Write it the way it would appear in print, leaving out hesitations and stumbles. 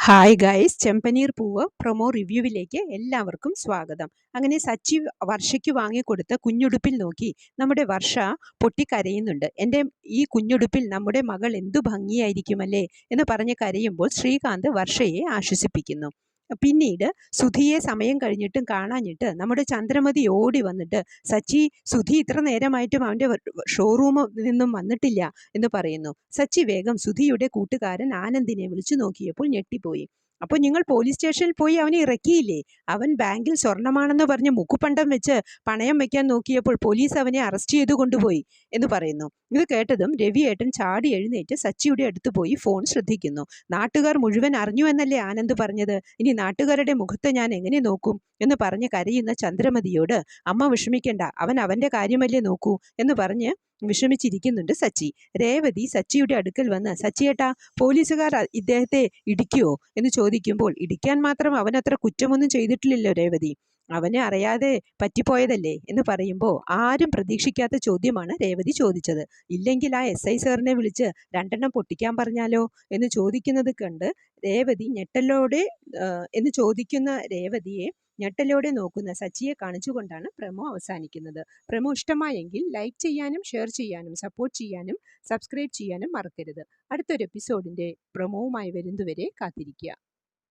Hi guys, ചെമ്പനീർ പൂവ് promo റിവ്യൂവിലേക്ക് എല്ലാവർക്കും സ്വാഗതം. അങ്ങനെ സച്ചി വർഷയ്ക്ക് വാങ്ങിക്കൊടുത്ത കുഞ്ഞുടുപ്പിൽ നോക്കി നമ്മുടെ വർഷ പൊട്ടിക്കരയുന്നുണ്ട്. എൻ്റെ ഈ കുഞ്ഞുടുപ്പിൽ നമ്മുടെ മകൾ എന്തു ഭംഗിയായിരിക്കുമല്ലേ എന്ന് പറഞ്ഞ് കരയുമ്പോൾ ശ്രീകാന്ത് വർഷയെ ആശ്വസിപ്പിക്കുന്നു. പിന്നീട് സുധിയെ സമയം കഴിഞ്ഞിട്ടും കാണാഞ്ഞിട്ട് നമ്മുടെ ചന്ദ്രമതി ഓടി വന്നിട്ട് സച്ചി, സുധി ഇത്ര നേരമായിട്ടും അവൻ്റെ ഷോറൂമിൽ നിന്നും വന്നിട്ടില്ല എന്ന് പറയുന്നു. സച്ചി വേഗം സുധിയുടെ കൂട്ടുകാരൻ ആനന്ദിനെ വിളിച്ചു നോക്കിയപ്പോൾ ഞെട്ടിപ്പോയി. അപ്പോൾ നിങ്ങൾ പോലീസ് സ്റ്റേഷനിൽ പോയി അവനെ ഇറക്കിയില്ലേ? അവൻ ബാങ്കിൽ സ്വർണമാണെന്ന് പറഞ്ഞ് മുക്കുപണ്ടം വെച്ച് പണയം വെക്കാൻ നോക്കിയപ്പോൾ പോലീസ് അവനെ അറസ്റ്റ് ചെയ്തു കൊണ്ടുപോയി എന്ന് പറയുന്നു. ഇത് കേട്ടതും രവിയേട്ടൻ ചാടി എഴുന്നേറ്റ് സച്ചിയുടെ അടുത്ത് പോയി ഫോൺ ശ്രദ്ധിക്കുന്നു. നാട്ടുകാർ മുഴുവൻ അറിഞ്ഞു എന്നല്ലേ ആനന്ദ് പറഞ്ഞത്? ഇനി നാട്ടുകാരുടെ മുഖത്ത് ഞാൻ എങ്ങനെ നോക്കും എന്ന് പറഞ്ഞ് കരയുന്ന ചന്ദ്രമതിയോട്, അമ്മ വിഷമിക്കണ്ട, അവൻ അവൻ്റെ കാര്യമല്ലേ നോക്കൂ എന്ന് പറഞ്ഞ് വിഷമിച്ചിരിക്കുന്നുണ്ട് സച്ചി. രേവതി സച്ചിയുടെ അടുക്കൽ വന്ന്, സച്ചിയേട്ടാ, പോലീസുകാർ ഇദ്ദേഹത്തെ ഇടിക്കുവോ എന്ന് ചോദിക്കുമ്പോൾ, ഇടിക്കാൻ മാത്രം അവനത്ര കുറ്റമൊന്നും ചെയ്തിട്ടില്ലല്ലോ രേവതി, അവനെ അറിയാതെ പറ്റിപ്പോയതല്ലേ എന്ന് പറയുമ്പോൾ ആരും പ്രതീക്ഷിക്കാത്ത ചോദ്യമാണ് രേവതി ചോദിച്ചത്. ഇല്ലെങ്കിൽ ആ SI സാറിനെ വിളിച്ച് 2 പൊട്ടിക്കാൻ പറഞ്ഞാലോ എന്ന് ചോദിക്കുന്നത് കണ്ട് രേവതി ഞെട്ടലോടെ എന്ന് ചോദിക്കുന്ന രേവതിയെ ഞെട്ടലോടെ നോക്കുന്ന സച്ചിയെ കാണിച്ചുകൊണ്ടാണ് പ്രമോ അവസാനിക്കുന്നത്. പ്രമോ ഇഷ്ടമായെങ്കിൽ ലൈക്ക് ചെയ്യാനും ഷെയർ ചെയ്യാനും സപ്പോർട്ട് ചെയ്യാനും സബ്സ്ക്രൈബ് ചെയ്യാനും മറക്കരുത്. അടുത്തൊരു എപ്പിസോഡിൻ്റെ പ്രമോവുമായി വരുന്നതുവരെ കാത്തിരിക്കുക.